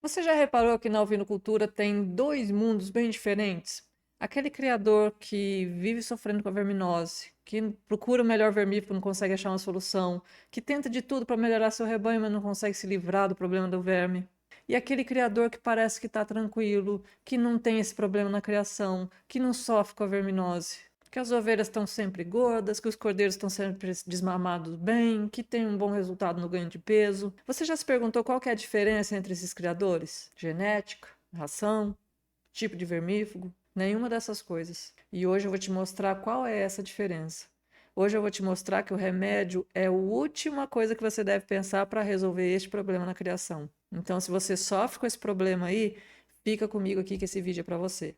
Você já reparou que na ovinocultura tem dois mundos bem diferentes? Aquele criador que vive sofrendo com a verminose, que procura o melhor vermífugo, não consegue achar uma solução, que tenta de tudo para melhorar seu rebanho, mas não consegue se livrar do problema do verme. E aquele criador que parece que está tranquilo, que não tem esse problema na criação, que não sofre com a verminose. Que as ovelhas estão sempre gordas, que os cordeiros estão sempre desmamados bem, que tem um bom resultado no ganho de peso. Você já se perguntou qual que é a diferença entre esses criadores? Genética, ração, tipo de vermífugo? Nenhuma dessas coisas. E hoje eu vou te mostrar qual é essa diferença. Hoje eu vou te mostrar que o remédio é a última coisa que você deve pensar para resolver este problema na criação. Então, se você sofre com esse problema aí, fica comigo aqui que esse vídeo é para você.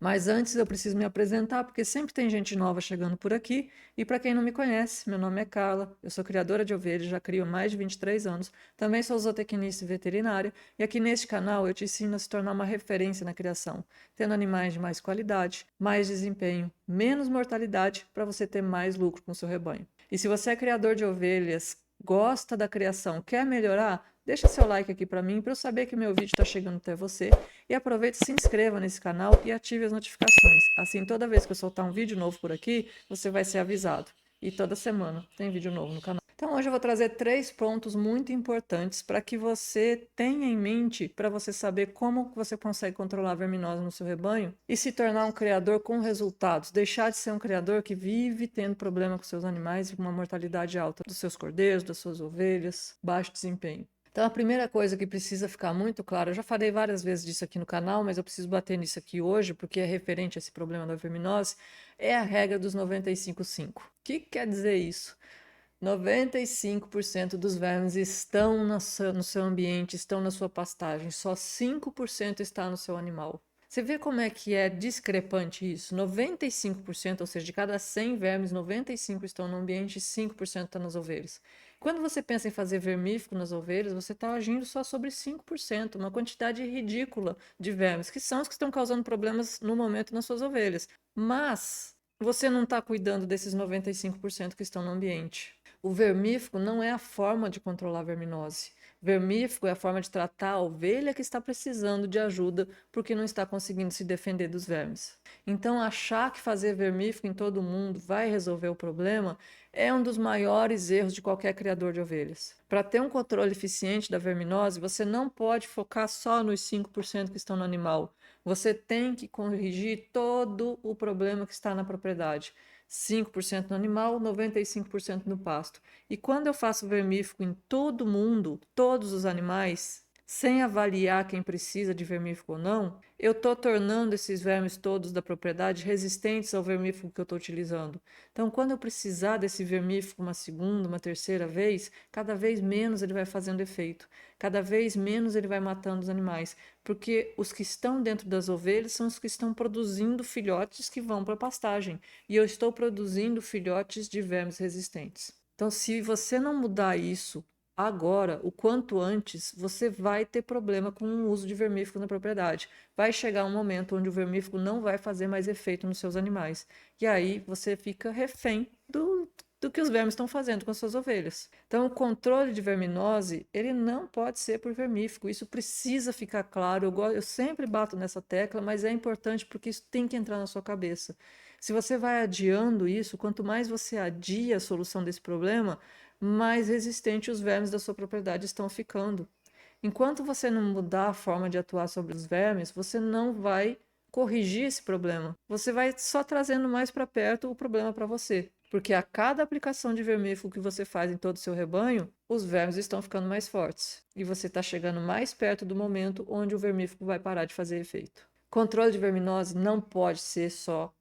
Mas antes eu preciso me apresentar, porque sempre tem gente nova chegando por aqui. E para quem não me conhece, meu nome é Carla, eu sou criadora de ovelhas, já crio há mais de 23 anos. Também sou zootecnista e veterinária. E aqui neste canal eu te ensino a se tornar uma referência na criação, tendo animais de mais qualidade, mais desempenho, menos mortalidade, para você ter mais lucro com o seu rebanho. E se você é criador de ovelhas, gosta da criação, quer melhorar, deixa seu like aqui para mim, para eu saber que meu vídeo está chegando até você. E aproveite e se inscreva nesse canal e ative as notificações. Assim, toda vez que eu soltar um vídeo novo por aqui, você vai ser avisado. E toda semana tem vídeo novo no canal. Então, hoje eu vou trazer 3 pontos muito importantes para que você tenha em mente, para você saber como você consegue controlar a verminose no seu rebanho e se tornar um criador com resultados. Deixar de ser um criador que vive tendo problema com seus animais e com uma mortalidade alta dos seus cordeiros, das suas ovelhas, baixo desempenho. Então, a primeira coisa que precisa ficar muito clara, eu já falei várias vezes disso aqui no canal, mas eu preciso bater nisso aqui hoje, porque é referente a esse problema da verminose, é a regra dos 95,5. O que quer dizer isso? 95% dos vermes estão no seu ambiente, estão na sua pastagem, só 5% está no seu animal. Você vê como é que é discrepante isso? 95%, ou seja, de cada 100 vermes, 95 estão no ambiente e 5% estão nas ovelhas. Quando você pensa em fazer vermífugo nas ovelhas, você está agindo só sobre 5%, uma quantidade ridícula de vermes, que são os que estão causando problemas no momento nas suas ovelhas. Mas você não está cuidando desses 95% que estão no ambiente. O vermífugo não é a forma de controlar a verminose. Vermífugo é a forma de tratar a ovelha que está precisando de ajuda porque não está conseguindo se defender dos vermes. Então, achar que fazer vermífugo em todo mundo vai resolver o problema é um dos maiores erros de qualquer criador de ovelhas. Para ter um controle eficiente da verminose, você não pode focar só nos 5% que estão no animal. Você tem que corrigir todo o problema que está na propriedade. 5% no animal, 95% no pasto. E quando eu faço vermífugo em todo mundo, todos os animais, sem avaliar quem precisa de vermífugo ou não, eu estou tornando esses vermes todos da propriedade resistentes ao vermífugo que eu estou utilizando. Então, quando eu precisar desse vermífugo uma segunda, uma terceira vez, cada vez menos ele vai fazendo efeito, cada vez menos ele vai matando os animais, porque os que estão dentro das ovelhas são os que estão produzindo filhotes que vão para a pastagem, e eu estou produzindo filhotes de vermes resistentes. Então, se você não mudar isso agora, o quanto antes, você vai ter problema com o uso de vermífugo na propriedade. Vai chegar um momento onde o vermífugo não vai fazer mais efeito nos seus animais. E aí você fica refém do que os vermes estão fazendo com as suas ovelhas. Então, o controle de verminose, ele não pode ser por vermífugo. Isso precisa ficar claro. Eu sempre bato nessa tecla, mas é importante porque isso tem que entrar na sua cabeça. Se você vai adiando isso, quanto mais você adia a solução desse problema, mais resistentes os vermes da sua propriedade estão ficando. Enquanto você não mudar a forma de atuar sobre os vermes, você não vai corrigir esse problema. Você vai só trazendo mais para perto o problema para você. Porque a cada aplicação de vermífugo que você faz em todo o seu rebanho, os vermes estão ficando mais fortes. E você está chegando mais perto do momento onde o vermífugo vai parar de fazer efeito. Controle de verminose não pode ser só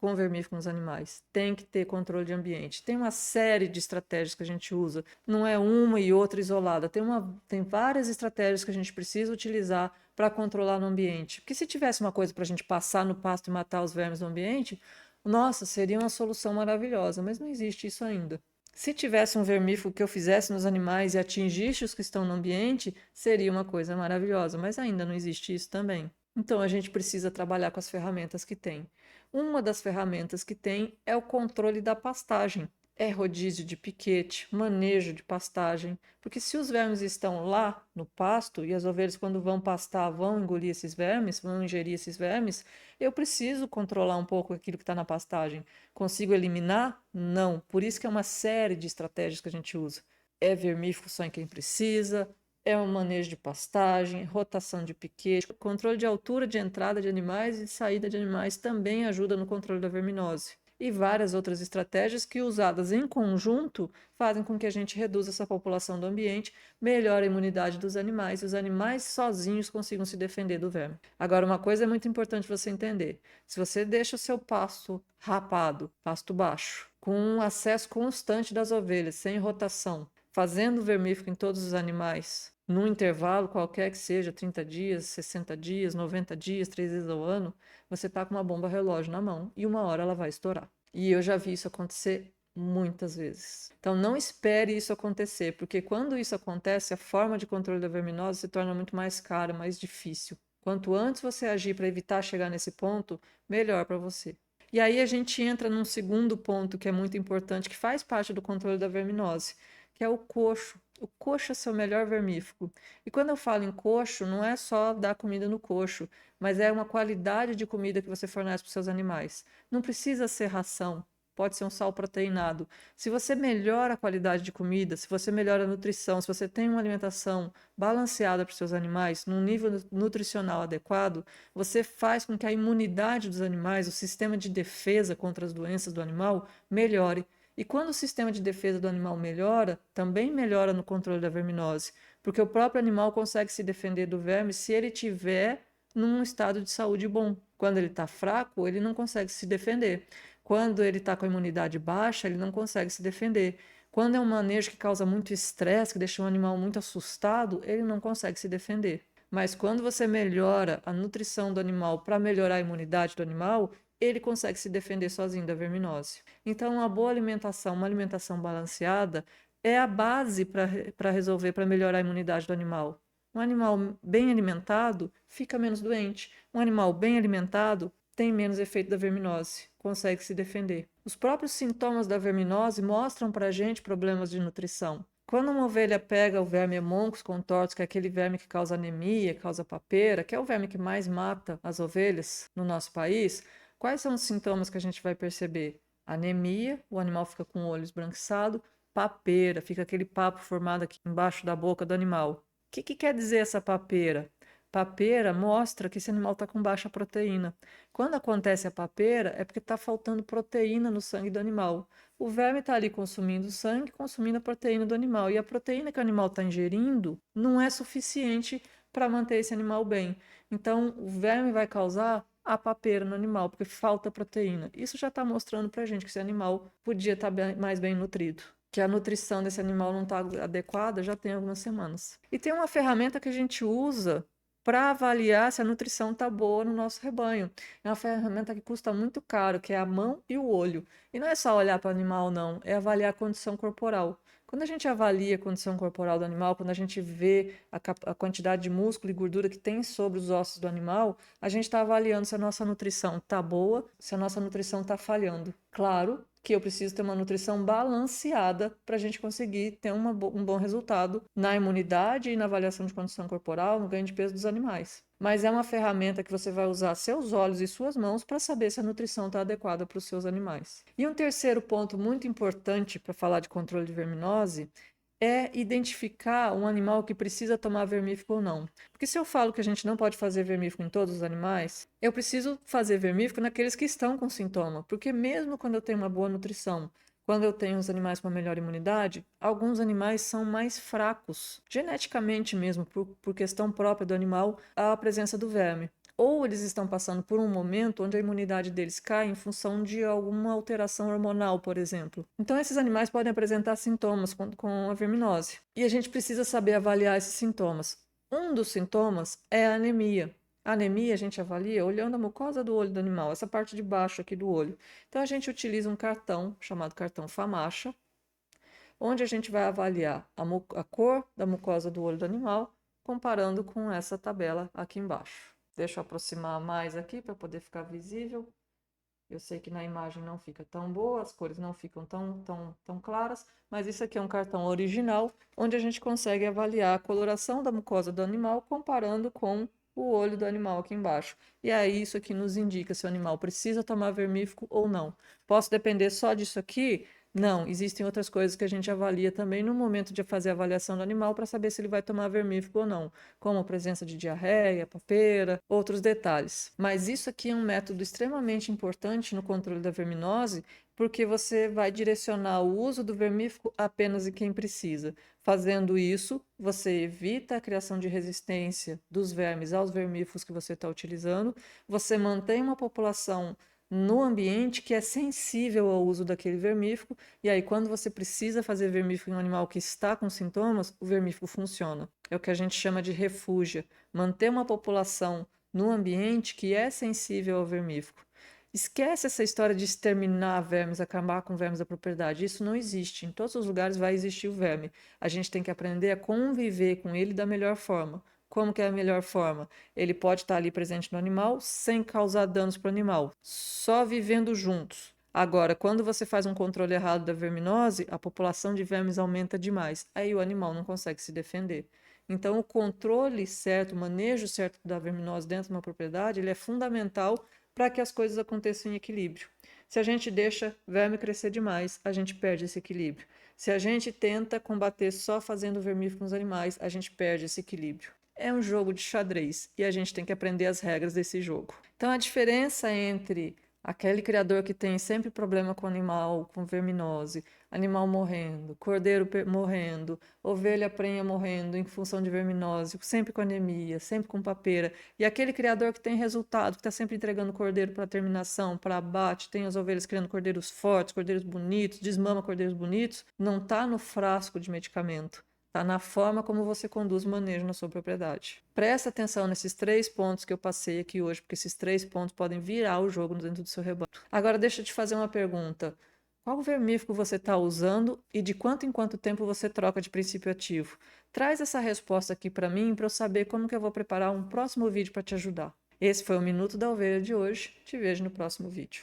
com vermífugo nos animais. Tem que ter controle de ambiente. Tem uma série de estratégias que a gente usa. Não é uma e outra isolada. Tem várias estratégias que a gente precisa utilizar para controlar no ambiente. Porque se tivesse uma coisa para a gente passar no pasto e matar os vermes no ambiente, nossa, seria uma solução maravilhosa. Mas não existe isso ainda. Se tivesse um vermífugo que eu fizesse nos animais e atingisse os que estão no ambiente, seria uma coisa maravilhosa. Mas ainda não existe isso também. Então a gente precisa trabalhar com as ferramentas que tem. Uma das ferramentas que tem é o controle da pastagem. é rodízio de piquete, manejo de pastagem, porque se os vermes estão lá no pasto e as ovelhas, quando vão pastar, vão engolir esses vermes, vão ingerir esses vermes, eu preciso controlar um pouco aquilo que está na pastagem. Consigo eliminar? Não. Por isso que é uma série de estratégias que a gente usa. É vermífugo só em quem precisa, é um manejo de pastagem, rotação de piquete, controle de altura de entrada de animais e de saída de animais também ajuda no controle da verminose e várias outras estratégias que, usadas em conjunto, fazem com que a gente reduza essa população do ambiente, melhore a imunidade dos animais e os animais sozinhos consigam se defender do verme. Agora, uma coisa é muito importante você entender: se você deixa o seu pasto rapado, pasto baixo, com um acesso constante das ovelhas, sem rotação, fazendo vermífugo em todos os animais, num intervalo qualquer que seja, 30 dias, 60 dias, 90 dias, 3 vezes ao ano, você está com uma bomba relógio na mão e uma hora ela vai estourar. E eu já vi isso acontecer muitas vezes. Então não espere isso acontecer, porque quando isso acontece, a forma de controle da verminose se torna muito mais cara, mais difícil. Quanto antes você agir para evitar chegar nesse ponto, melhor para você. E aí a gente entra num segundo ponto que é muito importante, que faz parte do controle da verminose, que é o coxo. O coxo é seu melhor vermífugo. E quando eu falo em coxo, não é só dar comida no coxo, mas é uma qualidade de comida que você fornece para os seus animais. Não precisa ser ração, pode ser um sal proteinado. Se você melhora a qualidade de comida, se você melhora a nutrição, se você tem uma alimentação balanceada para os seus animais, num nível nutricional adequado, você faz com que a imunidade dos animais, o sistema de defesa contra as doenças do animal, melhore. E quando o sistema de defesa do animal melhora, também melhora no controle da verminose, porque o próprio animal consegue se defender do verme se ele tiver num estado de saúde bom. Quando ele está fraco, ele não consegue se defender. Quando ele está com a imunidade baixa, ele não consegue se defender. Quando é um manejo que causa muito estresse, que deixa o animal muito assustado, ele não consegue se defender. Mas quando você melhora a nutrição do animal para melhorar a imunidade do animal, ele consegue se defender sozinho da verminose. Então, uma boa alimentação, uma alimentação balanceada, é a base para resolver, para melhorar a imunidade do animal. Um animal bem alimentado fica menos doente. Um animal bem alimentado tem menos efeito da verminose, consegue se defender. Os próprios sintomas da verminose mostram para a gente problemas de nutrição. Quando uma ovelha pega o verme Hemoncus contortus, que é aquele verme que causa anemia, causa papeira, que é o verme que mais mata as ovelhas no nosso país, quais são os sintomas que a gente vai perceber? Anemia, o animal fica com o olho esbranquiçado, papeira, fica aquele papo formado aqui embaixo da boca do animal. O que quer dizer essa papeira? Papeira mostra que esse animal está com baixa proteína. Quando acontece a papeira, é porque está faltando proteína no sangue do animal. O verme está ali consumindo sangue, consumindo a proteína do animal. E a proteína que o animal está ingerindo não é suficiente para manter esse animal bem. Então, o verme vai causar a papeira no animal, porque falta proteína. Isso já está mostrando para a gente que esse animal podia estar mais bem nutrido, que a nutrição desse animal não está adequada já tem algumas semanas. E tem uma ferramenta que a gente usa para avaliar se a nutrição está boa no nosso rebanho. É uma ferramenta que custa muito caro, que é a mão e o olho. E não é só olhar para o animal, não, é avaliar a condição corporal. Quando a gente avalia a condição corporal do animal, quando a gente vê a quantidade de músculo e gordura que tem sobre os ossos do animal, a gente está avaliando se a nossa nutrição está boa, se a nossa nutrição está falhando. Claro que eu preciso ter uma nutrição balanceada para a gente conseguir ter um bom resultado na imunidade e na avaliação de condição corporal, no ganho de peso dos animais. Mas é uma ferramenta que você vai usar seus olhos e suas mãos para saber se a nutrição está adequada para os seus animais. E um terceiro ponto muito importante para falar de controle de verminose é identificar um animal que precisa tomar vermífugo ou não. Porque se eu falo que a gente não pode fazer vermífugo em todos os animais, eu preciso fazer vermífugo naqueles que estão com sintoma. Porque mesmo quando eu tenho uma boa nutrição, quando eu tenho os animais com uma melhor imunidade, alguns animais são mais fracos, geneticamente mesmo, por questão própria do animal, à presença do verme. Ou eles estão passando por um momento onde a imunidade deles cai em função de alguma alteração hormonal, por exemplo. Então, esses animais podem apresentar sintomas com a verminose. E a gente precisa saber avaliar esses sintomas. Um dos sintomas é a anemia. A anemia a gente avalia olhando a mucosa do olho do animal, essa parte de baixo aqui do olho. Então, a gente utiliza um cartão chamado cartão FAMACHA, onde a gente vai avaliar a cor da mucosa do olho do animal, comparando com essa tabela aqui embaixo. Deixa eu aproximar mais aqui para poder ficar visível. Eu sei que na imagem não fica tão boa, as cores não ficam tão claras, mas isso aqui é um cartão original, onde a gente consegue avaliar a coloração da mucosa do animal comparando com o olho do animal aqui embaixo. E aí isso aqui nos indica se o animal precisa tomar vermífugo ou não. Posso depender só disso aqui? Não, existem outras coisas que a gente avalia também no momento de fazer a avaliação do animal para saber se ele vai tomar vermífugo ou não, como a presença de diarreia, papeira, outros detalhes. Mas isso aqui é um método extremamente importante no controle da verminose, porque você vai direcionar o uso do vermífugo apenas em quem precisa. Fazendo isso, você evita a criação de resistência dos vermes aos vermífugos que você está utilizando, você mantém uma população no ambiente que é sensível ao uso daquele vermífugo, e aí quando você precisa fazer vermífugo em um animal que está com sintomas, o vermífugo funciona. É o que a gente chama de refúgia, manter uma população no ambiente que é sensível ao vermífugo. Esquece essa história de exterminar vermes, acabar com vermes da propriedade. Isso não existe. Em todos os lugares vai existir o verme. A gente tem que aprender a conviver com ele da melhor forma. Como que é a melhor forma? Ele pode estar ali presente no animal sem causar danos para o animal, só vivendo juntos. Agora, quando você faz um controle errado da verminose, a população de vermes aumenta demais. Aí o animal não consegue se defender. Então, o controle certo, o manejo certo da verminose dentro de uma propriedade, ele é fundamental para que as coisas aconteçam em equilíbrio. Se a gente deixa verme crescer demais, a gente perde esse equilíbrio. Se a gente tenta combater só fazendo vermífugo nos animais, a gente perde esse equilíbrio. É um jogo de xadrez e a gente tem que aprender as regras desse jogo. Então, a diferença entre aquele criador que tem sempre problema com animal, com verminose, animal morrendo, cordeiro morrendo, ovelha prenha morrendo em função de verminose, sempre com anemia, sempre com papeira, e aquele criador que tem resultado, que está sempre entregando cordeiro para terminação, para abate, tem as ovelhas criando cordeiros fortes, cordeiros bonitos, desmama cordeiros bonitos, não está no frasco de medicamento. Está na forma como você conduz o manejo na sua propriedade. Presta atenção nesses 3 pontos que eu passei aqui hoje, porque esses 3 pontos podem virar o jogo dentro do seu rebanho. Agora, deixa eu te fazer uma pergunta. Qual vermífugo você está usando e de quanto em quanto tempo você troca de princípio ativo? Traz essa resposta aqui para mim para eu saber como que eu vou preparar um próximo vídeo para te ajudar. Esse foi o Minuto da Ovelha de hoje. Te vejo no próximo vídeo.